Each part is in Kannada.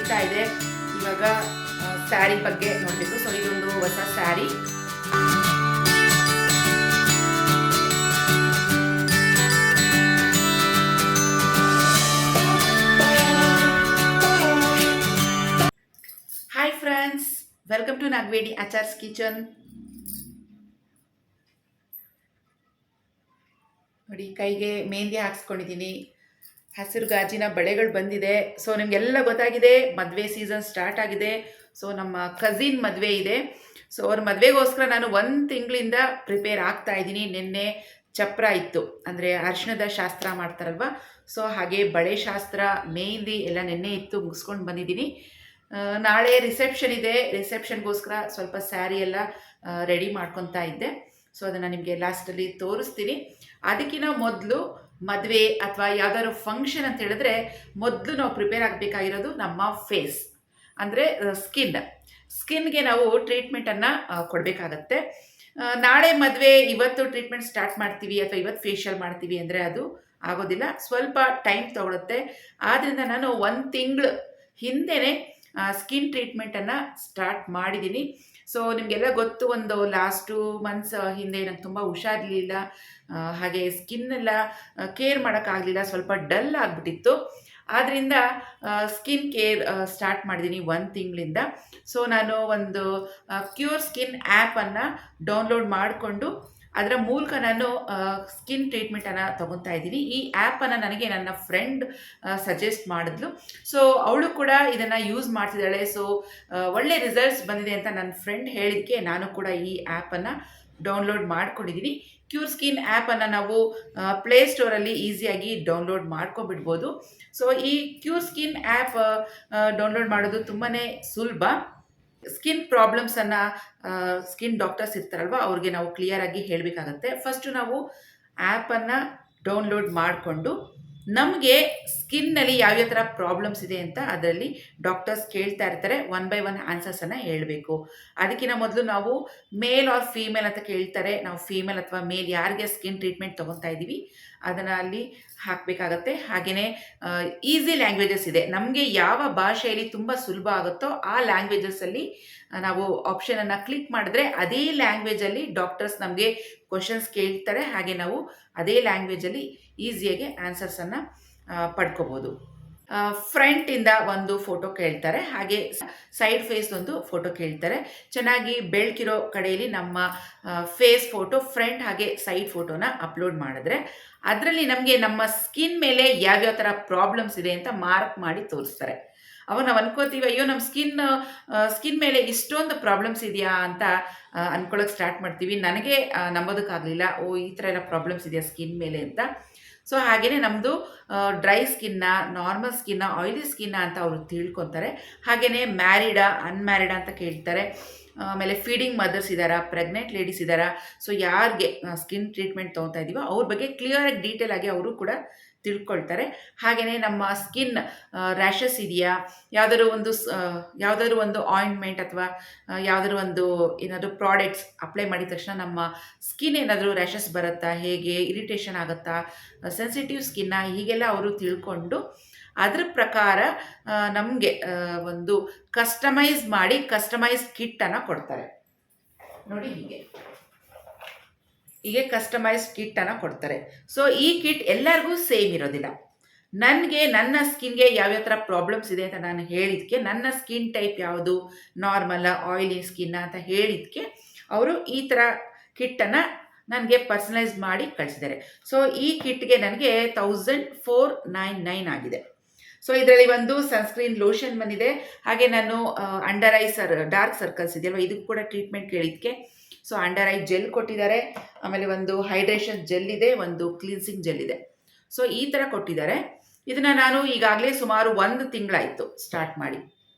ನಡೀತಾ ಇದೆ. ಇವಾಗ ಸ್ಯಾರಿ ಬಗ್ಗೆ ನೋಡಬೇಕು. ಸೊ ಇದೊಂದು ಹೊಸ sari. Hi friends, welcome to ನಾಗವೇಡಿ ಆಚಾರ್ಸ್ ಕಿಚನ್. ನೋಡಿ, ಕೈಗೆ ಮೆಹಂದಿ ಹಾಕ್ಸ್ಕೊಂಡಿದ್ದೀನಿ. ಹಸಿರು ಗಾಜಿನ ಬಳೆಗಳು ಬಂದಿದೆ. ಸೊ ನಿಮಗೆಲ್ಲ ಗೊತ್ತಾಗಿದೆ, ಮದುವೆ ಸೀಸನ್ ಸ್ಟಾರ್ಟ್ ಆಗಿದೆ. ಸೊ ನಮ್ಮ ಕಸಿನ್ ಮದುವೆ ಇದೆ. ಸೊ ಅವ್ರ ಮದುವೆಗೋಸ್ಕರ ನಾನು 1 ತಿಂಗಳಿಂದ ಪ್ರಿಪೇರ್ ಆಗ್ತಾ ಇದ್ದೀನಿ. ನಿನ್ನೆ ಚಪ್ರ ಇತ್ತು, ಅಂದರೆ ಅರಿಶಿಣದ ಶಾಸ್ತ್ರ ಮಾಡ್ತಾರಲ್ವ, ಸೊ ಹಾಗೆ ಬಳೆ ಶಾಸ್ತ್ರ, ಮೆಹಂದಿ ಎಲ್ಲ ನಿನ್ನೆ ಇತ್ತು, ಮುಗಿಸ್ಕೊಂಡು ಬಂದಿದ್ದೀನಿ. ನಾಳೆ ರಿಸೆಪ್ಷನ್ ಇದೆ. ರಿಸೆಪ್ಷನ್ಗೋಸ್ಕರ ಸ್ವಲ್ಪ ಸ್ಯಾರಿ ಎಲ್ಲ ರೆಡಿ ಮಾಡ್ಕೊತಾ ಇದ್ದೆ. ಸೊ ಅದನ್ನು ನಿಮಗೆ ಲಾಸ್ಟಲ್ಲಿ ತೋರಿಸ್ತೀನಿ. ಅದಕ್ಕಿಂತ ಮೊದಲು ಮದುವೆ ಅಥವಾ ಯಾವ್ದಾದ್ರು ಫಂಕ್ಷನ್ ಅಂತ ಹೇಳಿದ್ರೆ ಮೊದಲು ನಾವು ಪ್ರಿಪೇರ್ ಆಗಬೇಕಾಗಿರೋದು ನಮ್ಮ ಫೇಸ್, ಅಂದರೆ ಸ್ಕಿನ್ಗೆ ನಾವು ಟ್ರೀಟ್ಮೆಂಟನ್ನು ಕೊಡಬೇಕಾಗತ್ತೆ. ನಾಳೆ ಮದುವೆ, ಇವತ್ತು ಟ್ರೀಟ್ಮೆಂಟ್ ಸ್ಟಾರ್ಟ್ ಮಾಡ್ತೀವಿ ಅಥವಾ ಇವತ್ತು ಫೇಶಿಯಲ್ ಮಾಡ್ತೀವಿ ಅಂದರೆ ಅದು ಆಗೋದಿಲ್ಲ, ಸ್ವಲ್ಪ ಟೈಮ್ ತಗೊಳುತ್ತೆ. ಆದ್ದರಿಂದ ನಾನು 1 ತಿಂಗಳು ಹಿಂದೆಯೇ ಸ್ಕಿನ್ ಟ್ರೀಟ್ಮೆಂಟನ್ನು ಸ್ಟಾರ್ಟ್ ಮಾಡಿದ್ದೀನಿ. ಸೊ ನಿಮಗೆಲ್ಲ ಗೊತ್ತು, ಒಂದು ಲಾಸ್ಟು ಮಂತ್ಸ್ ಹಿಂದೆ ನಂಗೆ ತುಂಬ ಹುಷಾರಿರಲಿಲ್ಲ, ಹಾಗೆ ಸ್ಕಿನ್ನೆಲ್ಲ ಕೇರ್ ಮಾಡೋಕ್ಕಾಗಲಿಲ್ಲ, ಸ್ವಲ್ಪ ಡಲ್ ಆಗಿಬಿಟ್ಟಿತ್ತು. ಆದ್ದರಿಂದ ಸ್ಕಿನ್ ಕೇರ್ ಸ್ಟಾರ್ಟ್ ಮಾಡಿದ್ದೀನಿ 1 ತಿಂಗಳಿಂದ. ಸೊ ನಾನು ಒಂದು CureSkin ಆ್ಯಪನ್ನು ಡೌನ್ಲೋಡ್ ಮಾಡಿಕೊಂಡು ಅದರ ಮೂಲಕ ನಾನು ಸ್ಕಿನ್ ಟ್ರೀಟ್ಮೆಂಟನ್ನು ತೊಗೊತಾ ಇದ್ದೀನಿ. ಈ ಆ್ಯಪನ್ನು ನನಗೆ ನನ್ನ ಫ್ರೆಂಡ್ ಸಜೆಸ್ಟ್ ಮಾಡಿದ್ಲು. ಸೊ ಅವಳು ಕೂಡ ಇದನ್ನು ಯೂಸ್ ಮಾಡ್ತಿದ್ದಾಳೆ. ಸೊ ಒಳ್ಳೆ ರಿಸಲ್ಟ್ಸ್ ಬಂದಿದೆ ಅಂತ ನನ್ನ ಫ್ರೆಂಡ್ ಹೇಳಿದ್ದಕ್ಕೆ ನಾನು ಕೂಡ ಈ ಆ್ಯಪನ್ನು ಡೌನ್ಲೋಡ್ ಮಾಡ್ಕೊಂಡಿದ್ದೀನಿ. CureSkin ಆ್ಯಪನ್ನು ನಾವು ಪ್ಲೇಸ್ಟೋರಲ್ಲಿ ಈಸಿಯಾಗಿ ಡೌನ್ಲೋಡ್ ಮಾಡ್ಕೊಬಿಡ್ಬೋದು. ಸೊ ಈ CureSkin ಆ್ಯಪ್ ಡೌನ್ಲೋಡ್ ಮಾಡೋದು ತುಂಬಾ ಸುಲಭ. ಸ್ಕಿನ್ ಪ್ರಾಬ್ಲಮ್ಸನ್ನು ಸ್ಕಿನ್ ಡಾಕ್ಟರ್ಸ್ ಇರ್ತಾರಲ್ವ, ಅವ್ರಿಗೆ ನಾವು ಕ್ಲಿಯರಾಗಿ ಹೇಳಬೇಕಾಗತ್ತೆ. ಫಸ್ಟು ನಾವು ಆ್ಯಪನ್ನು ಡೌನ್ಲೋಡ್ ಮಾಡಿಕೊಂಡು ನಮಗೆ ಸ್ಕಿನ್ನಲ್ಲಿ ಯಾವ್ಯಾವ ಥರ ಪ್ರಾಬ್ಲಮ್ಸ್ ಇದೆ ಅಂತ ಅದರಲ್ಲಿ ಡಾಕ್ಟರ್ಸ್ ಕೇಳ್ತಾ ಇರ್ತಾರೆ. 1 by 1 ಆನ್ಸರ್ಸನ್ನು ಹೇಳಬೇಕು. ಅದಕ್ಕಿಂತ ಮೊದಲು ನಾವು ಮೇಲ್ ಆರ್ ಫೀಮೇಲ್ ಅಂತ ಕೇಳ್ತಾರೆ. ನಾವು ಫೀಮೇಲ್ ಅಥವಾ ಮೇಲ್ ಯಾರಿಗೆ ಸ್ಕಿನ್ ಟ್ರೀಟ್ಮೆಂಟ್ ತೊಗೊತಾ ಇದ್ದೀವಿ ಅದನ್ನು ಅಲ್ಲಿ ಹಾಕಬೇಕಾಗತ್ತೆ. ಹಾಗೆಯೇ ಈಸಿ ಲ್ಯಾಂಗ್ವೇಜಸ್ ಇದೆ. ನಮಗೆ ಯಾವ ಭಾಷೆಯಲ್ಲಿ ತುಂಬ ಸುಲಭ ಆಗುತ್ತೋ ಆ ಲ್ಯಾಂಗ್ವೇಜಸಲ್ಲಿ ನಾವು ಆಪ್ಷನನ್ನು ಕ್ಲಿಕ್ ಮಾಡಿದ್ರೆ ಅದೇ ಲ್ಯಾಂಗ್ವೇಜಲ್ಲಿ ಡಾಕ್ಟರ್ಸ್ ನಮಗೆ ಕ್ವಶನ್ಸ್ ಕೇಳ್ತಾರೆ. ಹಾಗೆ ನಾವು ಅದೇ ಲ್ಯಾಂಗ್ವೇಜಲ್ಲಿ ಈಸಿಯಾಗಿ ಆನ್ಸರ್ಸನ್ನು ಪಡ್ಕೋಬೋದು. ಫ್ರಂಟಿಂದ ಒಂದು ಫೋಟೋ ಕೇಳ್ತಾರೆ, ಹಾಗೆ ಸೈಡ್ ಫೇಸ್ ಒಂದು ಫೋಟೋ ಕೇಳ್ತಾರೆ. ಚೆನ್ನಾಗಿ ಬೆಳಕಿರೋ ಕಡೆಯಲ್ಲಿ ನಮ್ಮ ಫೇಸ್ ಫೋಟೋ, ಫ್ರಂಟ್ ಹಾಗೆ ಸೈಡ್ ಫೋಟೋನ ಅಪ್ಲೋಡ್ ಮಾಡಿದ್ರೆ ಅದರಲ್ಲಿ ನಮಗೆ ನಮ್ಮ ಸ್ಕಿನ್ ಮೇಲೆ ಯಾವ್ಯಾವ ಥರ ಪ್ರಾಬ್ಲಮ್ಸ್ ಇದೆ ಅಂತ ಮಾರ್ಕ್ ಮಾಡಿ ತೋರಿಸ್ತಾರೆ. ಅವಾಗ ನಾವು ಅನ್ಕೋತೀವಿ, ಅಯ್ಯೋ ನಮ್ಮ ಸ್ಕಿನ್ ಮೇಲೆ ಇಷ್ಟೊಂದು ಪ್ರಾಬ್ಲಮ್ಸ್ ಇದೆಯಾ ಅಂತ ಅಂದ್ಕೊಳ್ಳೋಕೆ ಸ್ಟಾರ್ಟ್ ಮಾಡ್ತೀವಿ. ನನಗೆ ನಂಬೋದಕ್ಕಾಗಲಿಲ್ಲ, ಈ ಥರ ಎಲ್ಲ ಪ್ರಾಬ್ಲಮ್ಸ್ ಇದೆಯಾ ಸ್ಕಿನ್ ಮೇಲೆ ಅಂತ. ಸೊ ಹಾಗೆಯೇ ನಮ್ಮದು ಡ್ರೈ ಸ್ಕಿನ್ನ, ನಾರ್ಮಲ್ ಸ್ಕಿನ್ನ, ಆಯಿಲಿ ಸ್ಕಿನ್ನ ಅಂತ ಅವರು ತಿಳ್ಕೊತಾರೆ. ಹಾಗೆಯೇ ಮ್ಯಾರಿಡಾ, ಅನ್ಮ್ಯಾರಿಡಾ ಅಂತ ಕೇಳ್ತಾರೆ. ಆಮೇಲೆ ಫೀಡಿಂಗ್ ಮದರ್ಸ್ ಇದ್ದಾರಾ, ಪ್ರೆಗ್ನೆಂಟ್ ಲೇಡೀಸ್ ಇದ್ದಾರಾ, ಸೊ ಯಾರಿಗೆ ಸ್ಕಿನ್ ಟ್ರೀಟ್ಮೆಂಟ್ ತೊಗೊತಾ ಇದ್ದೀವೋ ಅವ್ರ ಬಗ್ಗೆ ಕ್ಲಿಯರಾಗಿ ಡೀಟೇಲ್ ಆಗಿ ಅವರು ಕೂಡ ತಿಳ್ಕೊಳ್ತಾರೆ. ಹಾಗೆಯೇ ನಮ್ಮ ಸ್ಕಿನ್ ರ್ಯಾಷಸ್ ಇದೆಯಾ, ಯಾವುದಾದ್ರು ಒಂದು ಆಯಿಂಟ್ಮೆಂಟ್ ಅಥವಾ ಯಾವುದಾದ್ರು ಒಂದು ಏನಾದರೂ ಪ್ರಾಡಕ್ಟ್ಸ್ ಅಪ್ಲೈ ಮಾಡಿದ ತಕ್ಷಣ ನಮ್ಮ ಸ್ಕಿನ್ ಏನಾದರೂ ರ್ಯಾಷಸ್ ಬರುತ್ತಾ, ಹೇಗೆ ಇರಿಟೇಷನ್ ಆಗುತ್ತಾ, ಸೆನ್ಸಿಟಿವ್ ಸ್ಕಿನ್ನ, ಹೀಗೆಲ್ಲ ಅವರು ತಿಳ್ಕೊಂಡು ಅದ್ರ ಪ್ರಕಾರ ನಮಗೆ ಒಂದು ಕಸ್ಟಮೈಸ್ಡ್ ಕಿಟ್ಟನ್ನು ಕೊಡ್ತಾರೆ. ನೋಡಿ, ಹೀಗೆ ಕಸ್ಟಮೈಸ್ಡ್ ಕಿಟ್ಟನ್ನು ಕೊಡ್ತಾರೆ. ಸೊ ಈ ಕಿಟ್ ಎಲ್ಲರಿಗೂ ಸೇಮ್ ಇರೋದಿಲ್ಲ. ನನ್ನ ಸ್ಕಿನ್ಗೆ ಯಾವ್ಯಾವ ಥರ ಪ್ರಾಬ್ಲಮ್ಸ್ ಇದೆ ಅಂತ ನಾನು ಹೇಳಿದ್ದಕ್ಕೆ, ನನ್ನ ಸ್ಕಿನ್ ಟೈಪ್ ಯಾವುದು, ನಾರ್ಮಲ್, ಆಯಿಲಿ ಸ್ಕಿನ್ನ ಅಂತ ಹೇಳಿದ್ದಕ್ಕೆ ಅವರು ಈ ಥರ ಕಿಟ್ಟನ್ನು ನನಗೆ ಪರ್ಸನಲೈಸ್ ಮಾಡಿ ಕಳಿಸಿದ್ದಾರೆ. ಸೊ ಈ ಕಿಟ್ಗೆ ನನಗೆ 1499 ಆಗಿದೆ. ಸೊ ಇದರಲ್ಲಿ ಒಂದು ಸನ್ಸ್ಕ್ರೀನ್ ಲೋಷನ್ ಬಂದಿದೆ. ಹಾಗೆ ನಾನು ಅಂಡರ್ ಐ ಡಾರ್ಕ್ ಸರ್ಕಲ್ಸ್ ಇದೆಯಲ್ವ, ಇದಕ್ಕೆ ಕೂಡ ಟ್ರೀಟ್ಮೆಂಟ್ ಕೇಳಿದ್ದಕ್ಕೆ ಸೊ ಅಂಡರ್ ಐ ಜೆಲ್ ಕೊಟ್ಟಿದ್ದಾರೆ. ಆಮೇಲೆ ಒಂದು ಹೈಡ್ರೇಷನ್ ಜೆಲ್ ಇದೆ, ಒಂದು ಕ್ಲೀನ್ಸಿಂಗ್ ಜೆಲ್ ಇದೆ. ಸೊ ಈ ಥರ ಕೊಟ್ಟಿದ್ದಾರೆ. ಇದನ್ನು ನಾನು ಈಗಾಗಲೇ ಸುಮಾರು 1 ತಿಂಗಳಾಯಿತು ಸ್ಟಾರ್ಟ್ ಮಾಡಿ.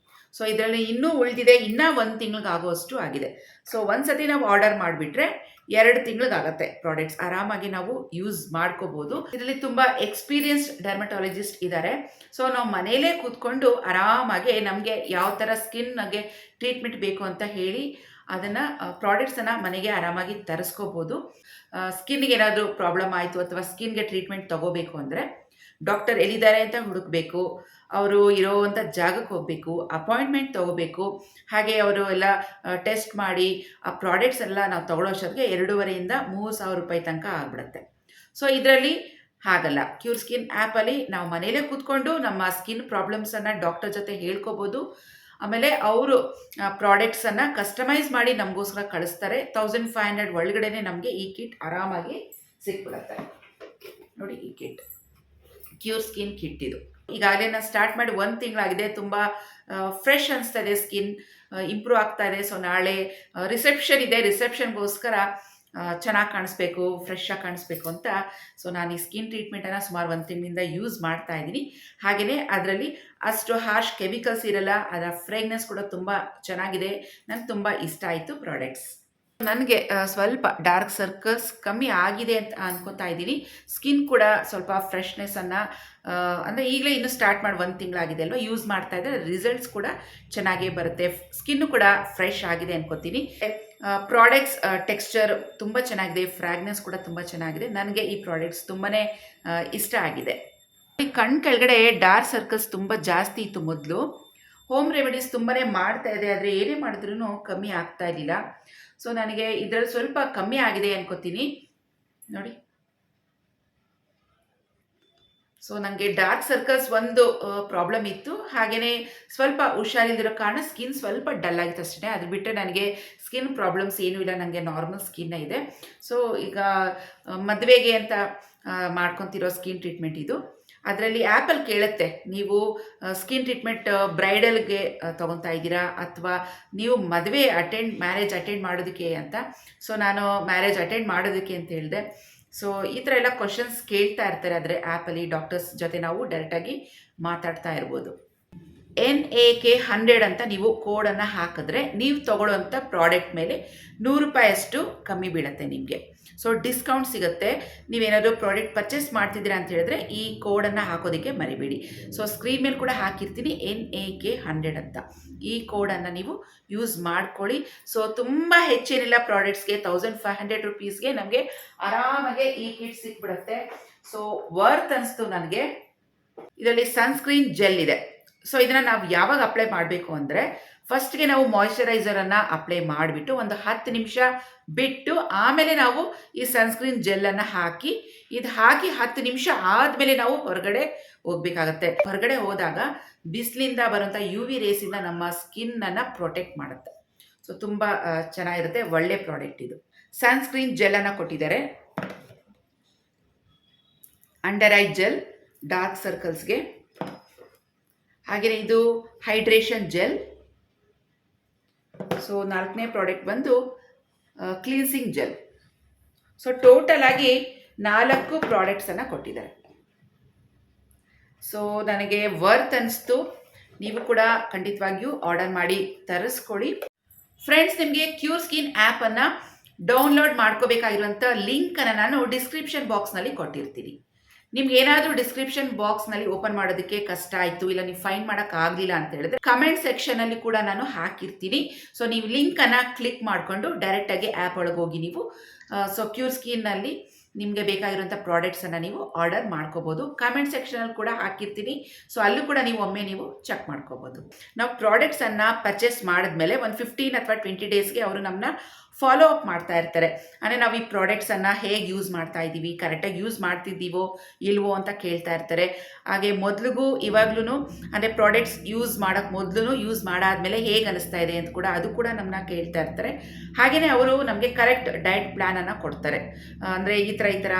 ಸೊ ಇದರಲ್ಲಿ ಇನ್ನೂ ಉಳಿದಿದೆ, ಇನ್ನೂ 1 ತಿಂಗಳಿಗೆ ಆಗೋಷ್ಟು ಆಗಿದೆ. ಸೊ ಒಂದ್ಸತಿ ನಾವು ಆರ್ಡರ್ ಮಾಡಿಬಿಟ್ರೆ 2 ತಿಂಗಳಿಗಾಗತ್ತೆ ಪ್ರಾಡಕ್ಟ್ಸ್, ಆರಾಮಾಗಿ ನಾವು ಯೂಸ್ ಮಾಡ್ಕೋಬೋದು. ಇದರಲ್ಲಿ ತುಂಬ ಎಕ್ಸ್ಪೀರಿಯನ್ಸ್ಡ್ ಡರ್ಮಟಾಲಜಿಸ್ಟ್ ಇದ್ದಾರೆ. ಸೊ ನಾವು ಮನೆಯಲ್ಲೇ ಕೂತ್ಕೊಂಡು ಆರಾಮಾಗಿ ನಮಗೆ ಯಾವ ಥರ ಸ್ಕಿನ್ಗೆ ಟ್ರೀಟ್ಮೆಂಟ್ ಬೇಕು ಅಂತ ಹೇಳಿ ಅದನ್ನು ಪ್ರಾಡಕ್ಟ್ಸನ್ನು ಮನೆಗೆ ಆರಾಮಾಗಿ ತರಿಸ್ಕೋಬೋದು. ಸ್ಕಿನ್ಗೆ ಏನಾದರೂ ಪ್ರಾಬ್ಲಮ್ ಆಯಿತು ಅಥವಾ ಸ್ಕಿನ್ಗೆ ಟ್ರೀಟ್ಮೆಂಟ್ ತೊಗೋಬೇಕು ಅಂದರೆ ಡಾಕ್ಟರ್ ಎಲ್ಲಿದ್ದಾರೆ ಅಂತ ಹುಡುಕಬೇಕು, ಅವರು ಇರೋವಂಥ ಜಾಗಕ್ಕೆ ಹೋಗಬೇಕು, ಅಪಾಯಿಂಟ್ಮೆಂಟ್ ತೊಗೋಬೇಕು. ಹಾಗೆ ಅವರು ಎಲ್ಲ ಟೆಸ್ಟ್ ಮಾಡಿ ಆ ಪ್ರಾಡಕ್ಟ್ಸ್ ಎಲ್ಲ ನಾವು ತೊಗೊಳ್ಳೋ ಅಷ್ಟೊತ್ತಿಗೆ 2,500 3,000 ರೂಪಾಯಿ ತನಕ ಆಗಿಬಿಡುತ್ತೆ. ಸೊ ಇದರಲ್ಲಿ ಹಾಗಲ್ಲ. CureSkin ಆ್ಯಪಲ್ಲಿ ನಾವು ಮನೇಲೇ ಕೂತ್ಕೊಂಡು ನಮ್ಮ ಸ್ಕಿನ್ ಪ್ರಾಬ್ಲಮ್ಸನ್ನು ಡಾಕ್ಟರ್ ಜೊತೆ ಹೇಳ್ಕೊಬೋದು. ಆಮೇಲೆ ಅವರು ಪ್ರಾಡಕ್ಟ್ಸನ್ನು ಕಸ್ಟಮೈಸ್ ಮಾಡಿ ನಮಗೋಸ್ಕರ ಕಳಿಸ್ತಾರೆ. 1,500 ಒಳಗಡೆ ನಮಗೆ ಈ ಕಿಟ್ ಆರಾಮಾಗಿ ಸಿಕ್ಬಿಡುತ್ತೆ. ನೋಡಿ ಈ ಕಿಟ್ CureSkin ಕಿಟ್ ಇದು. ಈಗಾಗಲೇ ನಾನು ಸ್ಟಾರ್ಟ್ ಮಾಡಿ 1 ತಿಂಗಳಾಗಿದೆ. ತುಂಬ ಫ್ರೆಶ್ ಅನಿಸ್ತಾ ಇದೆ, ಸ್ಕಿನ್ ಇಂಪ್ರೂವ್ ಆಗ್ತಾ ಇದೆ. ಸೊ ನಾಳೆ ರಿಸೆಪ್ಷನ್ ಇದೆ, ರಿಸೆಪ್ಷನ್ಗೋಸ್ಕರ ಚೆನ್ನಾಗಿ ಕಾಣಿಸ್ಬೇಕು, ಫ್ರೆಶ್ ಆಗಿ ಕಾಣಿಸ್ಬೇಕು ಅಂತ ಸೊ ನಾನು ಈ ಸ್ಕಿನ್ ಟ್ರೀಟ್ಮೆಂಟನ್ನು ಸುಮಾರು 1 ತಿಂಗಳಿಂದ ಯೂಸ್ ಮಾಡ್ತಾ ಇದ್ದೀನಿ. ಹಾಗೆಯೇ ಅದರಲ್ಲಿ ಅಷ್ಟು ಹಾರ್ಶ್ ಕೆಮಿಕಲ್ಸ್ ಇರಲ್ಲ, ಅದರ ಫ್ರೇಗ್ನೆನ್ಸ್ ಕೂಡ ತುಂಬ ಚೆನ್ನಾಗಿದೆ. ನನಗೆ ತುಂಬ ಇಷ್ಟ ಆಯಿತು ಪ್ರಾಡಕ್ಟ್ಸ್. ನನಗೆ ಸ್ವಲ್ಪ ಡಾರ್ಕ್ ಸರ್ಕಲ್ಸ್ ಕಮ್ಮಿ ಆಗಿದೆ ಅಂತ ಅನ್ಕೋತಾ ಇದ್ದೀನಿ. ಸ್ಕಿನ್ ಕೂಡ ಸ್ವಲ್ಪ ಫ್ರೆಶ್ನೆಸ್ಸನ್ನು ಅಂದರೆ ಈಗಲೇ ಇನ್ನೂ ಸ್ಟಾರ್ಟ್ ಮಾಡಿ 1 ತಿಂಗಳಾಗಿದೆ ಅಲ್ವಾ, ಯೂಸ್ ಮಾಡ್ತಾ ಇದ್ದರೆ ರಿಸಲ್ಟ್ಸ್ ಕೂಡ ಚೆನ್ನಾಗೇ ಬರುತ್ತೆ. ಸ್ಕಿನ್ನು ಕೂಡ ಫ್ರೆಶ್ ಆಗಿದೆ ಅನ್ಕೋತೀನಿ. ಪ್ರಾಡಕ್ಟ್ಸ್ ಟೆಕ್ಸ್ಚರ್ ತುಂಬ ಚೆನ್ನಾಗಿದೆ, ಫ್ರಾಗ್ನೆನ್ಸ್ ಕೂಡ ತುಂಬ ಚೆನ್ನಾಗಿದೆ. ನನಗೆ ಈ ಪ್ರಾಡಕ್ಟ್ಸ್ ತುಂಬಾ ಇಷ್ಟ ಆಗಿದೆ. ಈ ಕಣ್ಣು ಕೆಳಗಡೆ ಡಾರ್ಕ್ ಸರ್ಕಲ್ಸ್ ತುಂಬ ಜಾಸ್ತಿ ಇತ್ತು ಮೊದಲು. ಹೋಮ್ ರೆಮಿಡೀಸ್ ತುಂಬಾ ಮಾಡ್ತಾ ಇದೆ, ಆದರೆ ಏನೇ ಮಾಡಿದ್ರೂ ಕಮ್ಮಿ ಆಗ್ತಾ ಇರಲಿಲ್ಲ. ಸೊ ನನಗೆ ಇದರಲ್ಲಿ ಸ್ವಲ್ಪ ಕಮ್ಮಿ ಆಗಿದೆ ಅನ್ಕೋತೀನಿ. ನೋಡಿ, ಸೊ ನನಗೆ ಡಾರ್ಕ್ ಸರ್ಕಲ್ಸ್ ಒಂದು ಪ್ರಾಬ್ಲಮ್ ಇತ್ತು. ಹಾಗೆಯೇ ಸ್ವಲ್ಪ ಹುಷಾರಿಲ್ದಿರೋ ಕಾರಣ ಸ್ಕಿನ್ ಸ್ವಲ್ಪ ಡಲ್ ಆಗಿತ್ತು ಅಷ್ಟೇ. ಅದು ಬಿಟ್ಟರೆ ನನಗೆ ಸ್ಕಿನ್ ಪ್ರಾಬ್ಲಮ್ಸ್ ಏನೂ ಇಲ್ಲ, ನನಗೆ ನಾರ್ಮಲ್ ಸ್ಕಿನ್ನ ಇದೆ. ಸೊ ಈಗ ಮದುವೆಗೆ ಅಂತ ಮಾಡ್ಕೊತಿರೋ ಸ್ಕಿನ್ ಟ್ರೀಟ್ಮೆಂಟ್ ಇದು. ಅದರಲ್ಲಿ ಆ್ಯಪಲ್ಲಿ ಕೇಳುತ್ತೆ, ನೀವು ಸ್ಕಿನ್ ಟ್ರೀಟ್ಮೆಂಟ್ ಬ್ರೈಡಲ್ಗೆ ತೊಗೊತಾ ಇದ್ದೀರಾ ಅಥವಾ ನೀವು ಮ್ಯಾರೇಜ್ ಅಟೆಂಡ್ ಮಾಡೋದಕ್ಕೆ ಅಂತ. ಸೊ ನಾನು ಮ್ಯಾರೇಜ್ ಅಟೆಂಡ್ ಮಾಡೋದಕ್ಕೆ ಅಂತ ಹೇಳಿದೆ. ಸೊ ಈ ಥರ ಎಲ್ಲ ಕ್ವಶನ್ಸ್ ಕೇಳ್ತಾ ಇರ್ತಾರೆ. ಆದರೆ ಆ್ಯಪಲ್ಲಿ ಡಾಕ್ಟರ್ಸ್ ಜೊತೆ ನಾವು ಡೈರೆಕ್ಟಾಗಿ ಮಾತಾಡ್ತಾ ಇರ್ಬೋದು. NAK 100 ಅಂತ ನೀವು ಕೋಡನ್ನು ಹಾಕಿದ್ರೆ ನೀವು ತೊಗೊಳ್ಳೋವಂಥ ಪ್ರಾಡಕ್ಟ್ ಮೇಲೆ 100 ರೂಪಾಯಿಯಷ್ಟು ಕಮ್ಮಿ ಬೀಳುತ್ತೆ ನಿಮಗೆ. ಸೊ ಡಿಸ್ಕೌಂಟ್ ಸಿಗುತ್ತೆ. ನೀವೇನಾದರೂ ಪ್ರಾಡಕ್ಟ್ ಪರ್ಚೇಸ್ ಮಾಡ್ತಿದ್ದೀರಾ ಅಂತ ಹೇಳಿದ್ರೆ ಈ ಕೋಡನ್ನು ಹಾಕೋದಕ್ಕೆ ಮರಿಬೇಡಿ. ಸೊ ಸ್ಕ್ರೀನ್ ಮೇಲೆ ಕೂಡ ಹಾಕಿರ್ತೀನಿ NAK 100 ಅಂತ. ಈ ಕೋಡನ್ನು ನೀವು ಯೂಸ್ ಮಾಡ್ಕೊಳ್ಳಿ. ಸೊ ತುಂಬ ಹೆಚ್ಚೇನಿಲ್ಲ, ಪ್ರಾಡಕ್ಟ್ಸ್ಗೆ 1,500 ರುಪೀಸ್ಗೆ ನಮಗೆ ಆರಾಮಾಗೆ ಈ ಕಿಟ್ ಸಿಕ್ಬಿಡುತ್ತೆ. ಸೊ ವರ್ತ್ ಅನಿಸ್ತು ನನಗೆ. ಇದರಲ್ಲಿ ಸನ್ಸ್ಕ್ರೀನ್ ಜೆಲ್ ಇದೆ. ಸೊ ಇದನ್ನು ನಾವು ಯಾವಾಗ ಅಪ್ಲೈ ಮಾಡಬೇಕು ಅಂದರೆ, ಫಸ್ಟ್ಗೆ ನಾವು ಮಾಯಿಶ್ಚರೈಸರನ್ನು ಅಪ್ಲೈ ಮಾಡಿಬಿಟ್ಟು ಒಂದು 10 ನಿಮಿಷ ಬಿಟ್ಟು ಆಮೇಲೆ ನಾವು ಈ ಸನ್ಸ್ಕ್ರೀನ್ ಜೆಲ್ಲನ್ನು ಹಾಕಿ 10 ನಿಮಿಷ ಆದಮೇಲೆ ನಾವು ಹೊರಗಡೆ ಹೋಗಬೇಕಾಗತ್ತೆ. ಹೊರಗಡೆ ಹೋದಾಗ ಬಿಸಿಲಿಂದ ಬರುವಂಥ UV ರೇಸಿಂದ ನಮ್ಮ ಸ್ಕಿನ್ನನ್ನು ಪ್ರೊಟೆಕ್ಟ್ ಮಾಡುತ್ತೆ. ಸೊ ತುಂಬ ಚೆನ್ನಾಗಿರುತ್ತೆ, ಒಳ್ಳೆ ಪ್ರಾಡಕ್ಟ್ ಇದು. ಸನ್ಸ್ಕ್ರೀನ್ ಜೆಲ್ಲನ್ನು ಕೊಟ್ಟಿದ್ದಾರೆ. ಅಂಡರ್ ಐ ಜೆಲ್ ಡಾರ್ಕ್ ಸರ್ಕಲ್ಸ್ಗೆ. ಹಾಗೆಯೇ ಇದು ಹೈಡ್ರೇಷನ್ ಜೆಲ್. ಸೊ 4ನೇ ಪ್ರಾಡಕ್ಟ್ ಬಂದು ಕ್ಲೀನ್ಸಿಂಗ್ ಜೆಲ್. ಸೊ ಟೋಟಲ್ ಆಗಿ 4 ಪ್ರಾಡಕ್ಟ್ಸನ್ನು ಕೊಟ್ಟಿದ್ದಾರೆ. ಸೊ ನನಗೆ ವರ್ತ್ ಅನಿಸ್ತು. ನೀವು ಕೂಡ ಖಂಡಿತವಾಗಿಯೂ ಆರ್ಡರ್ ಮಾಡಿ ತರಿಸ್ಕೊಳ್ಳಿ. ಫ್ರೆಂಡ್ಸ್, ನಿಮಗೆ CureSkin ಆ್ಯಪನ್ನು ಡೌನ್ಲೋಡ್ ಮಾಡ್ಕೋಬೇಕಾಗಿರುವಂಥ ಲಿಂಕನ್ನು ನಾನು ಡಿಸ್ಕ್ರಿಪ್ಷನ್ ಬಾಕ್ಸ್ನಲ್ಲಿ ಕೊಟ್ಟಿರ್ತೀನಿ. ನಿಮ್ಗೆ ಏನಾದರೂ ಡಿಸ್ಕ್ರಿಪ್ಷನ್ ಬಾಕ್ಸ್ನಲ್ಲಿ ಓಪನ್ ಮಾಡೋದಕ್ಕೆ ಕಷ್ಟ ಆಯಿತು, ಇಲ್ಲ ನೀವು ಫೈಂಡ್ ಮಾಡೋಕ್ಕಾಗಲಿಲ್ಲ ಅಂತ ಹೇಳಿದ್ರೆ ಕಮೆಂಟ್ ಸೆಕ್ಷನಲ್ಲಿ ಕೂಡ ನಾನು ಹಾಕಿರ್ತೀನಿ. ಸೊ ನೀವು ಲಿಂಕನ್ನು ಕ್ಲಿಕ್ ಮಾಡಿಕೊಂಡು ಡೈರೆಕ್ಟಾಗಿ ಆ್ಯಪ್ ಒಳಗೆ ಹೋಗಿ ನೀವು ಸೊ CureSkinನಲ್ಲಿ ನಿಮಗೆ ಬೇಕಾಗಿರುವಂಥ ಪ್ರಾಡಕ್ಟ್ಸನ್ನು ನೀವು ಆರ್ಡರ್ ಮಾಡ್ಕೋಬೋದು. ಕಮೆಂಟ್ ಸೆಕ್ಷನಲ್ಲಿ ಕೂಡ ಹಾಕಿರ್ತೀನಿ. ಸೊ ಅಲ್ಲೂ ಕೂಡ ನೀವು ಒಮ್ಮೆ ನೀವು ಚೆಕ್ ಮಾಡ್ಕೋಬೋದು. ನಾವು ಪ್ರಾಡಕ್ಟ್ಸನ್ನು ಪರ್ಚೇಸ್ ಮಾಡಿದ್ಮೇಲೆ ಒಂದು 15 ಅಥವಾ 20 ಡೇಸ್ಗೆ ಅವರು ನಮ್ಮನ್ನ ಫಾಲೋ ಅಪ್ ಮಾಡ್ತಾ ಇರ್ತಾರೆ. ಅಂದರೆ ನಾವು ಈ ಪ್ರಾಡಕ್ಟ್ಸನ್ನು ಹೇಗೆ ಯೂಸ್ ಮಾಡ್ತಾ ಇದ್ದೀವಿ, ಕರೆಕ್ಟಾಗಿ ಯೂಸ್ ಮಾಡ್ತಿದ್ದೀವೋ ಇಲ್ವೋ ಅಂತ ಕೇಳ್ತಾ ಇರ್ತಾರೆ. ಹಾಗೆ ಮೊದಲಿಗೂ ಇವಾಗ್ಲೂ ಅಂದರೆ ಪ್ರಾಡಕ್ಟ್ಸ್ ಯೂಸ್ ಮಾಡೋಕ್ಕೆ ಮೊದಲು ಯೂಸ್ ಮಾಡಾದಮೇಲೆ ಹೇಗೆ ಅನಿಸ್ತಾ ಇದೆ ಅಂತ ಕೂಡ ಅದು ಕೂಡ ನಮ್ಮನ್ನ ಕೇಳ್ತಾ ಇರ್ತಾರೆ. ಹಾಗೆಯೇ ಅವರು ನಮಗೆ ಕರೆಕ್ಟ್ ಡಯಟ್ ಪ್ಲ್ಯಾನನ್ನು ಕೊಡ್ತಾರೆ. ಅಂದರೆ ಈ ಥರ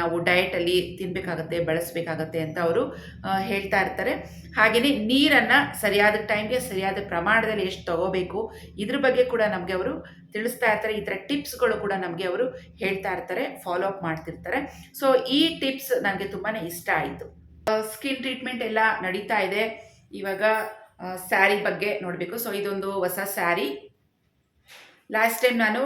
ನಾವು ಡಯಟಲ್ಲಿ ತಿನ್ನಬೇಕಾಗತ್ತೆ, ಬಳಸಬೇಕಾಗತ್ತೆ ಅಂತ ಅವರು ಹೇಳ್ತಾ ಇರ್ತಾರೆ. ಹಾಗೆಯೇ ನೀರನ್ನು ಸರಿಯಾದ ಟೈಮ್ಗೆ ಸರಿಯಾದ ಪ್ರಮಾಣದಲ್ಲಿ ಎಷ್ಟು ತಗೋಬೇಕು ಇದ್ರ ಬಗ್ಗೆ ಕೂಡ ನಮಗೆ ಅವರು ತಿಳಿಸ್ತಾ ಇರ್ತಾರೆ. ಈ ಥರ ಟಿಪ್ಸ್ಗಳು ಕೂಡ ನಮಗೆ ಅವರು ಹೇಳ್ತಾ ಇರ್ತಾರೆ, ಫಾಲೋ ಅಪ್ ಮಾಡ್ತಿರ್ತಾರೆ. ಸೊ ಈ ಟಿಪ್ಸ್ ನನಗೆ ತುಂಬಾ ಇಷ್ಟ ಆಯಿತು. ಸ್ಕಿನ್ ಟ್ರೀಟ್ಮೆಂಟ್ ಎಲ್ಲ ನಡೀತಾ ಇದೆ. ಇವಾಗ ಸ್ಯಾರಿ ಬಗ್ಗೆ ನೋಡಬೇಕು. ಸೊ ಇದೊಂದು ಹೊಸ ಸ್ಯಾರಿ. ಲಾಸ್ಟ್ ಟೈಮ್ ನಾನು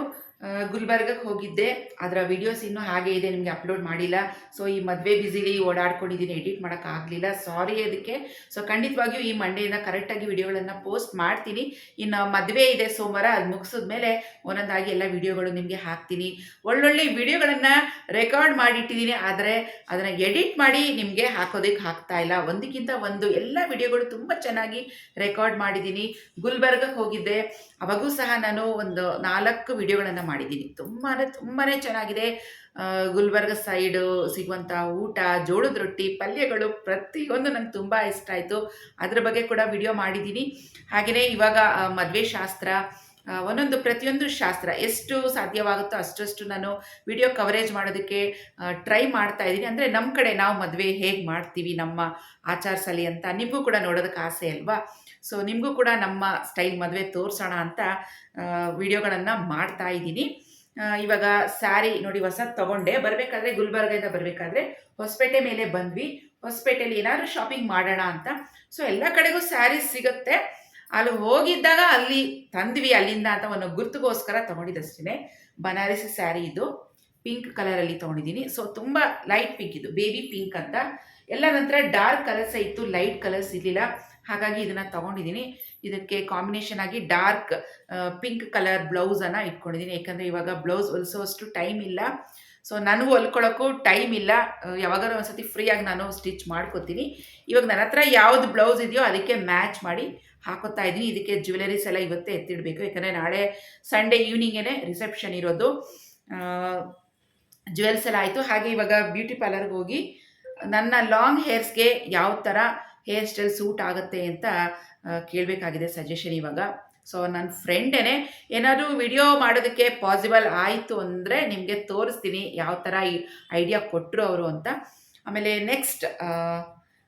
ಗುಲ್ಬರ್ಗಕ್ಕೆ ಹೋಗಿದ್ದೆ. ಅದರ ವಿಡಿಯೋಸ್ ಇನ್ನೂ ಹಾಗೆ ಇದೆ, ನಿಮಗೆ ಅಪ್ಲೋಡ್ ಮಾಡಿಲ್ಲ. ಸೊ ಈ ಮದುವೆ ಬ್ಯುಸಿಲಿ ಓಡಾಡ್ಕೊಂಡಿದ್ದೀನಿ, ಎಡಿಟ್ ಮಾಡೋಕ್ಕಾಗಲಿಲ್ಲ, ಸಾರಿ ಅದಕ್ಕೆ. ಸೊ ಖಂಡಿತವಾಗಿಯೂ ಈ ಮಂಡೆಯಿಂದ ಕರೆಕ್ಟಾಗಿ ವಿಡಿಯೋಗಳನ್ನು ಪೋಸ್ಟ್ ಮಾಡ್ತೀನಿ. ಇನ್ನು ಮದುವೆ ಇದೆ ಸೋಮವಾರ, ಅದು ಮುಗಿಸಿದ್ಮೇಲೆ ಒಂದೊಂದಾಗಿ ಎಲ್ಲ ವಿಡಿಯೋಗಳು ನಿಮಗೆ ಹಾಕ್ತೀನಿ. ಒಳ್ಳೊಳ್ಳೆ ವಿಡಿಯೋಗಳನ್ನು ರೆಕಾರ್ಡ್ ಮಾಡಿಟ್ಟಿದ್ದೀನಿ, ಆದರೆ ಅದನ್ನು ಎಡಿಟ್ ಮಾಡಿ ನಿಮಗೆ ಹಾಕೋದಕ್ಕೆ ಆಗ್ತಾ ಇಲ್ಲ. ಒಂದಕ್ಕಿಂತ ಒಂದು ಎಲ್ಲ ವಿಡಿಯೋಗಳು ತುಂಬ ಚೆನ್ನಾಗಿ ರೆಕಾರ್ಡ್ ಮಾಡಿದ್ದೀನಿ. ಗುಲ್ಬರ್ಗಕ್ಕೆ ಹೋಗಿದ್ದೆ, ಅವಾಗೂ ಸಹ ನಾನು ಒಂದು 4 ವಿಡಿಯೋಗಳನ್ನು ಮಾಡಿದ್ದೀನಿ. ತುಂಬಾ ಚೆನ್ನಾಗಿದೆ. ಗುಲ್ಬರ್ಗ ಸೈಡು ಸಿಗುವಂಥ ಊಟ, ಜೋಳದ ರೊಟ್ಟಿ, ಪಲ್ಯಗಳು ಪ್ರತಿಯೊಂದು ನಂಗೆ ತುಂಬ ಇಷ್ಟ ಆಯಿತು. ಅದ್ರ ಬಗ್ಗೆ ಕೂಡ ವಿಡಿಯೋ ಮಾಡಿದ್ದೀನಿ. ಹಾಗೆಯೇ ಇವಾಗ ಮದುವೆ ಶಾಸ್ತ್ರ, ಪ್ರತಿಯೊಂದು ಶಾಸ್ತ್ರ ಎಷ್ಟು ಸಾಧ್ಯವಾಗುತ್ತೋ ಅಷ್ಟಷ್ಟು ನಾನು ವಿಡಿಯೋ ಕವರೇಜ್ ಮಾಡೋದಕ್ಕೆ ಟ್ರೈ ಮಾಡ್ತಾ ಇದ್ದೀನಿ. ಅಂದರೆ ನಮ್ಮ ಕಡೆ ನಾವು ಮದುವೆ ಹೇಗೆ ಮಾಡ್ತೀವಿ, ನಮ್ಮ ಆಚಾರಸಲಿ ಅಂತ ನಿಮಗೂ ಕೂಡ ನೋಡೋದಕ್ಕೆ ಆಸೆ ಅಲ್ವಾ. ಸೊ ನಿಮಗೂ ಕೂಡ ನಮ್ಮ ಸ್ಟೈಲ್ ಮದುವೆ ತೋರಿಸೋಣ ಅಂತ ವಿಡಿಯೋಗಳನ್ನು ಮಾಡ್ತಾ ಇದ್ದೀನಿ. ಇವಾಗ ಸ್ಯಾರಿ ನೋಡಿ ಹೊಸದು ತೊಗೊಂಡೆ. ಬರಬೇಕಾದ್ರೆ ಗುಲ್ಬರ್ಗದಿಂದ ಬರಬೇಕಾದ್ರೆ ಹೊಸಪೇಟೆ ಮೇಲೆ ಬಂದ್ವಿ. ಹೊಸಪೇಟೆಯಲ್ಲಿ ಏನಾದರೂ ಶಾಪಿಂಗ್ ಮಾಡೋಣ ಅಂತ. ಸೊ ಎಲ್ಲ ಕಡೆಗೂ ಸ್ಯಾರೀಸ್ ಸಿಗುತ್ತೆ. ಅಲ್ಲಿ ಹೋಗಿದ್ದಾಗ ಅಲ್ಲಿ ತಂದ್ವಿ ಅಲ್ಲಿಂದ ಅಂತ ಒಂದು ಗುರ್ತಿಗೋಸ್ಕರ ತೊಗೊಂಡಿದ್ದಷ್ಟೇ. ಬನಾರಸಿ ಸ್ಯಾರಿ ಇದು ಪಿಂಕ್ ಕಲರಲ್ಲಿ ತೊಗೊಂಡಿದ್ದೀನಿ. ಸೊ ತುಂಬ ಲೈಟ್ ಪಿಂಕ್, ಇದು ಬೇಬಿ ಪಿಂಕ್ ಅಂತ. ಎಲ್ಲ ನಂತರ ಡಾರ್ಕ್ ಕಲರ್ಸೇ ಇತ್ತು, ಲೈಟ್ ಕಲರ್ಸ್ ಇರಲಿಲ್ಲ. ಹಾಗಾಗಿ ಇದನ್ನು ತೊಗೊಂಡಿದ್ದೀನಿ. ಇದಕ್ಕೆ ಕಾಂಬಿನೇಷನ್ ಆಗಿ ಡಾರ್ಕ್ ಪಿಂಕ್ ಕಲರ್ ಬ್ಲೌಸನ್ನು ಇಟ್ಕೊಂಡಿದ್ದೀನಿ. ಯಾಕಂದರೆ ಇವಾಗ ಬ್ಲೌಸ್ ಹೊಲಿಸೋಷ್ಟು ಟೈಮ್ ಇಲ್ಲ. ಸೊ ನನಗೂ ಹೊಲ್ಕೊಳ್ಳೋಕ್ಕೂ ಟೈಮ್ ಇಲ್ಲ. ಯಾವಾಗಾದ್ರೂ ಒಂದ್ಸತಿ ಫ್ರೀಯಾಗಿ ನಾನು ಸ್ಟಿಚ್ ಮಾಡ್ಕೋತೀನಿ. ಇವಾಗ ನನ್ನ ಹತ್ರ ಯಾವುದು ಬ್ಲೌಸ್ ಇದೆಯೋ ಅದಕ್ಕೆ ಮ್ಯಾಚ್ ಮಾಡಿ ಹಾಕೋತಾ ಇದ್ದೀನಿ. ಇದಕ್ಕೆ ಜ್ಯುವೆಲರೀಸ್ ಎಲ್ಲ ಇವತ್ತೇ ಎತ್ತಿಡಬೇಕು, ಯಾಕಂದರೆ ನಾಳೆ ಸಂಡೇ ಈವ್ನಿಂಗೇ ರಿಸೆಪ್ಷನ್ ಇರೋದು. ಜ್ಯುವೆಲ್ಸ್ ಎಲ್ಲ ಆಯಿತು. ಹಾಗೆ ಇವಾಗ ಬ್ಯೂಟಿ ಪಾರ್ಲರ್ಗೆ ಹೋಗಿ ನನ್ನ ಲಾಂಗ್ ಹೇರ್ಸ್ಗೆ ಯಾವ ಥರ ಹೇರ್ ಸ್ಟೈಲ್ ಸೂಟ್ ಆಗುತ್ತೆ ಅಂತ ಕೇಳಬೇಕಾಗಿದೆ ಸಜೆಷನ್ ಇವಾಗ. ಸೊ ನನ್ನ ಫ್ರೆಂಡೇ ಏನಾದರೂ ವಿಡಿಯೋ ಮಾಡೋದಕ್ಕೆ ಪಾಸಿಬಲ್ ಆಯಿತು ಅಂದರೆ ನಿಮಗೆ ತೋರಿಸ್ತೀನಿ ಯಾವ ಥರ ಈ ಐಡಿಯಾ ಕೊಟ್ಟರು ಅವರು ಅಂತ. ಆಮೇಲೆ ನೆಕ್ಸ್ಟ್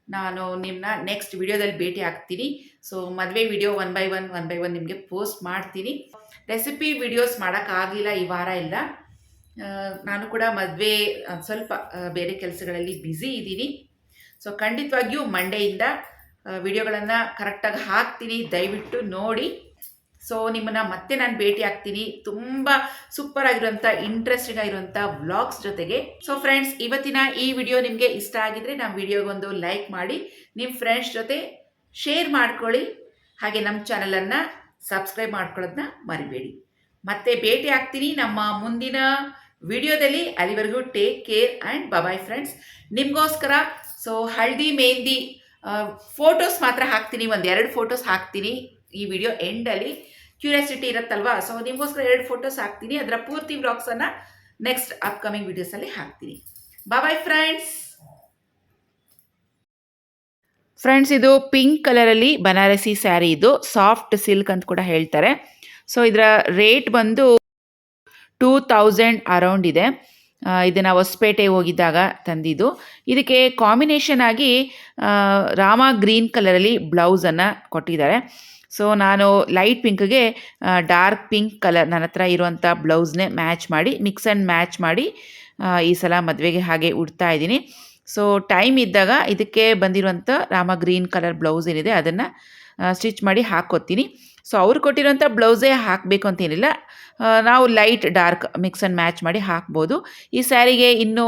ನಾನು ನಿಮ್ಮನ್ನ ನೆಕ್ಸ್ಟ್ ವಿಡಿಯೋದಲ್ಲಿ ಭೇಟಿ ಆಗ್ತೀನಿ. ಸೊ ಮದುವೆ ವಿಡಿಯೋ ಒನ್ ಬೈ ಒನ್ ನಿಮಗೆ ಪೋಸ್ಟ್ ಮಾಡ್ತೀನಿ. ರೆಸಿಪಿ ವಿಡಿಯೋಸ್ ಮಾಡೋಕ್ಕಾಗಲಿಲ್ಲ ಈ ವಾರ ಎಲ್ಲ. ನಾನು ಕೂಡ ಮದುವೆ ಸ್ವಲ್ಪ ಬೇರೆ ಕೆಲಸಗಳಲ್ಲಿ ಬ್ಯುಸಿ ಇದ್ದೀನಿ. ಸೊ ಖಂಡಿತವಾಗಿಯೂ ಮಂಡೆಯಿಂದ ವಿಡಿಯೋಗಳನ್ನು ಕರೆಕ್ಟಾಗಿ ಹಾಕ್ತೀನಿ, ದಯವಿಟ್ಟು ನೋಡಿ. ಸೊ ನಿಮ್ಮನ್ನು ಮತ್ತೆ ನಾನು ಭೇಟಿ ಆಗ್ತೀನಿ ತುಂಬ ಸೂಪರ್ ಆಗಿರುವಂಥ ಇಂಟ್ರೆಸ್ಟಿಂಗ್ ಆಗಿರುವಂಥ ವ್ಲಾಗ್ಸ್ ಜೊತೆಗೆ. ಸೊ ಫ್ರೆಂಡ್ಸ್, ಇವತ್ತಿನ ಈ ವಿಡಿಯೋ ನಿಮಗೆ ಇಷ್ಟ ಆಗಿದ್ರೆ ನಮ್ಮ ವಿಡಿಯೋಗೊಂದು ಲೈಕ್ ಮಾಡಿ, ನಿಮ್ಮ ಫ್ರೆಂಡ್ಸ್ ಜೊತೆ ಶೇರ್ ಮಾಡ್ಕೊಳ್ಳಿ. ಹಾಗೆ ನಮ್ಮ ಚಾನಲನ್ನು ಸಬ್ಸ್ಕ್ರೈಬ್ ಮಾಡ್ಕೊಳ್ಳೋದನ್ನ ಮರಿಬೇಡಿ. ಮತ್ತೆ ಭೇಟಿ ಆಗ್ತೀನಿ ನಮ್ಮ ಮುಂದಿನ ವಿಡಿಯೋದಲ್ಲಿ. ಅಲ್ಲಿವರೆಗೂ take care and bye friends. ನಿಮಗೋಸ್ಕರ ಸೊ ಹಳದಿ ಮೆಹಂದಿ ಫೋಟೋಸ್ ಮಾತ್ರ ಹಾಕ್ತೀನಿ, 1-2 ಫೋಟೋಸ್ ಹಾಕ್ತೀನಿ ಈ ವಿಡಿಯೋ ಎಂಡಲ್ಲಿ. ಕ್ಯೂರಿಯಾಸಿಟಿ ಇರುತ್ತಲ್ವಾ, ಸೊ ನಿಮಗೋಸ್ಕರ 2 ಫೋಟೋಸ್ ಹಾಕ್ತೀನಿ. ಅದರ ಪೂರ್ತಿ ವ್ಲಾಗ್ಸನ್ನು ನೆಕ್ಸ್ಟ್ ಅಪ್ಕಮಿಂಗ್ ವಿಡಿಯೋಸಲ್ಲಿ ಹಾಕ್ತೀನಿ. Bye friends. ಫ್ರೆಂಡ್ಸ್, ಇದು ಪಿಂಕ್ ಕಲರಲ್ಲಿ ಬನಾರಸಿ ಸ್ಯಾರಿ, ಇದು ಸಾಫ್ಟ್ ಸಿಲ್ಕ್ ಅಂತ ಕೂಡ ಹೇಳ್ತಾರೆ. ಸೊ ಇದರ ರೇಟ್ ಬಂದು 2000 ಅರೌಂಡ್ ಇದೆ. ಇದನ್ನು ಹೊಸಪೇಟೆ ಹೋಗಿದ್ದಾಗ ತಂದಿದ್ದು. ಇದಕ್ಕೆ ಕಾಂಬಿನೇಷನ್ ಆಗಿ ರಾಮ ಗ್ರೀನ್ ಕಲರಲ್ಲಿ ಬ್ಲೌಸನ್ನು ಕೊಟ್ಟಿದ್ದಾರೆ. ಸೊ ನಾನು ಲೈಟ್ ಪಿಂಕ್ಗೆ ಡಾರ್ಕ್ ಪಿಂಕ್ ಕಲರ್ ನನ್ನ ಹತ್ರ ಇರುವಂಥ ಬ್ಲೌಸ್ನೇ ಮ್ಯಾಚ್ ಮಾಡಿ, ಮಿಕ್ಸ್ ಆ್ಯಂಡ್ ಮ್ಯಾಚ್ ಮಾಡಿ ಈ ಸಲ ಮದುವೆಗೆ ಹಾಗೆ ಉಡ್ತಾ ಇದ್ದೀನಿ. ಸೊ ಟೈಮ್ ಇದ್ದಾಗ ಇದಕ್ಕೆ ಬಂದಿರುವಂಥ ರಾಮ ಗ್ರೀನ್ ಕಲರ್ ಬ್ಲೌಸ್ ಏನಿದೆ ಅದನ್ನು ಸ್ಟಿಚ್ ಮಾಡಿ ಹಾಕ್ಕೋತೀನಿ. ಸೊ ಅವ್ರು ಕೊಟ್ಟಿರೋಂಥ ಬ್ಲೌಸೇ ಹಾಕಬೇಕು ಅಂತೇನಿಲ್ಲ, ನಾವು light dark mix and match ಮಾಡಿ ಹಾಕ್ಬೋದು. ಈ ಸ್ಯಾರಿಗೆ ಇನ್ನೂ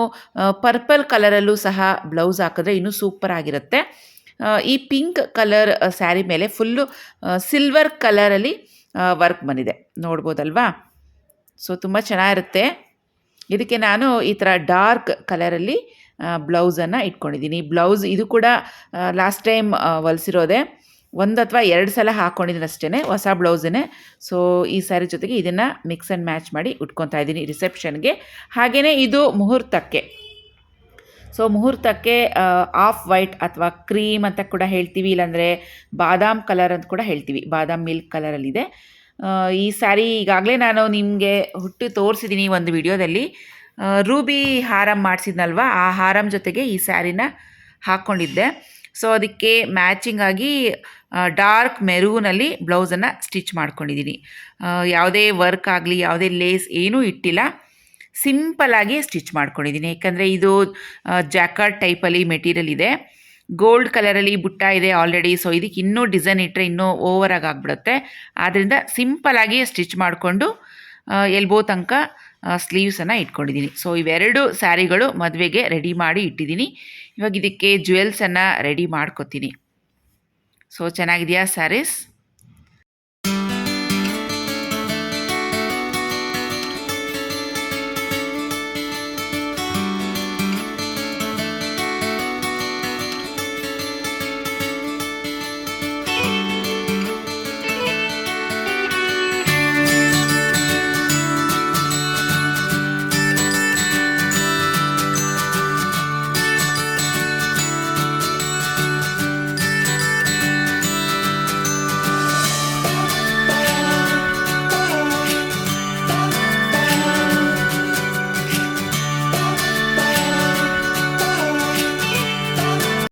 ಪರ್ಪಲ್ ಕಲರಲ್ಲೂ ಸಹ ಬ್ಲೌಸ್ ಹಾಕಿದ್ರೆ ಇನ್ನೂ ಸೂಪರ್ ಆಗಿರುತ್ತೆ. ಈ ಪಿಂಕ್ ಕಲರ್ ಸ್ಯಾರಿ ಮೇಲೆ ಫುಲ್ಲು ಸಿಲ್ವರ್ ಕಲರಲ್ಲಿ ವರ್ಕ್ ಬಂದಿದೆ, ನೋಡ್ಬೋದಲ್ವಾ. ಸೊ ತುಂಬ ಚೆನ್ನಾಗಿರುತ್ತೆ. ಇದಕ್ಕೆ ನಾನು ಈ ಥರ ಡಾರ್ಕ್ ಕಲರಲ್ಲಿ ಬ್ಲೌಸನ್ನು ಇಟ್ಕೊಂಡಿದ್ದೀನಿ. ಬ್ಲೌಸ್ ಇದು ಕೂಡ ಲಾಸ್ಟ್ ಟೈಮ್ ಹೊಲಿಸಿರೋದೆ, 1 ಅಥವಾ 2 ಸಲ ಹಾಕ್ಕೊಂಡಿದ್ದೀನಿ ಅಷ್ಟೇ, ಹೊಸ ಬ್ಲೌಸನ್ನೇ. ಸೊ ಈ ಸ್ಯಾರಿ ಜೊತೆಗೆ ಇದನ್ನು ಮಿಕ್ಸ್ ಆ್ಯಂಡ್ ಮ್ಯಾಚ್ ಮಾಡಿ ಉಟ್ಕೊತಾ ಇದ್ದೀನಿ ರಿಸೆಪ್ಷನ್ಗೆ. ಹಾಗೆಯೇ ಇದು ಮುಹೂರ್ತಕ್ಕೆ. ಸೊ ಮುಹೂರ್ತಕ್ಕೆ ಆಫ್ ವೈಟ್ ಅಥವಾ ಕ್ರೀಮ್ ಅಂತ ಕೂಡ ಹೇಳ್ತೀವಿ, ಇಲ್ಲಾಂದರೆ ಬಾದಾಮ್ ಕಲರ್ ಅಂತ ಕೂಡ ಹೇಳ್ತೀವಿ, ಬಾದಾಮ್ ಮಿಲ್ಕ್ ಕಲರಲ್ಲಿದೆ. ಈ ಸ್ಯಾರಿ ಈಗಾಗಲೇ ನಾನು ನಿಮಗೆ ಹುಟ್ಟು ತೋರಿಸಿದ್ದೀನಿ ಒಂದು ವಿಡಿಯೋದಲ್ಲಿ. ರೂಬಿ ಹಾರಂ ಮಾಡಿಸಿದ್ನಲ್ವ, ಆ ಹಾರಂ ಜೊತೆಗೆ ಈ ಸ್ಯಾರಿನ ಹಾಕ್ಕೊಂಡಿದ್ದೆ. ಸೊ ಅದಕ್ಕೆ ಮ್ಯಾಚಿಂಗ್ ಆಗಿ ಡಾರ್ಕ್ ಮೆರೂನಲ್ಲಿ ಬ್ಲೌಸನ್ನು ಸ್ಟಿಚ್ ಮಾಡ್ಕೊಂಡಿದ್ದೀನಿ. ಯಾವುದೇ ವರ್ಕ್ ಆಗಲಿ, ಯಾವುದೇ ಲೇಸ್ ಏನೂ ಇಟ್ಟಿಲ್ಲ, ಸಿಂಪಲ್ಲಾಗಿ ಸ್ಟಿಚ್ ಮಾಡ್ಕೊಂಡಿದ್ದೀನಿ. ಯಾಕಂದರೆ ಇದು ಜಾಕಾರ್ಡ್ ಟೈಪಲ್ಲಿ ಮೆಟೀರಿಯಲ್ ಇದೆ, ಗೋಲ್ಡ್ ಕಲರಲ್ಲಿ ಬುಟ್ಟ ಇದೆ ಆಲ್ರೆಡಿ. ಸೊ ಇದಕ್ಕೆ ಇನ್ನೂ ಡಿಸೈನ್ ಇಟ್ಟರೆ ಇನ್ನೂ ಓವರಾಗಿ ಆಗಿಬಿಡುತ್ತೆ. ಆದ್ದರಿಂದ ಸಿಂಪಲ್ಲಾಗಿ ಸ್ಟಿಚ್ ಮಾಡಿಕೊಂಡು ಎಲ್ಬೋ ತನಕ ಸ್ಲೀವ್ಸನ್ನು ಇಟ್ಕೊಂಡಿದ್ದೀನಿ. ಸೊ ಇವೆರಡು ಸ್ಯಾರಿಗಳು ಮದುವೆಗೆ ರೆಡಿ ಮಾಡಿ ಇಟ್ಟಿದ್ದೀನಿ. ಇವಾಗ ಇದಕ್ಕೆ ಜ್ಯುವೆಲ್ಸನ್ನು ರೆಡಿ ಮಾಡ್ಕೊತೀನಿ. ಸೊ ಚೆನ್ನಾಗಿದೆಯಾ ಸ್ಯಾರೀಸ್?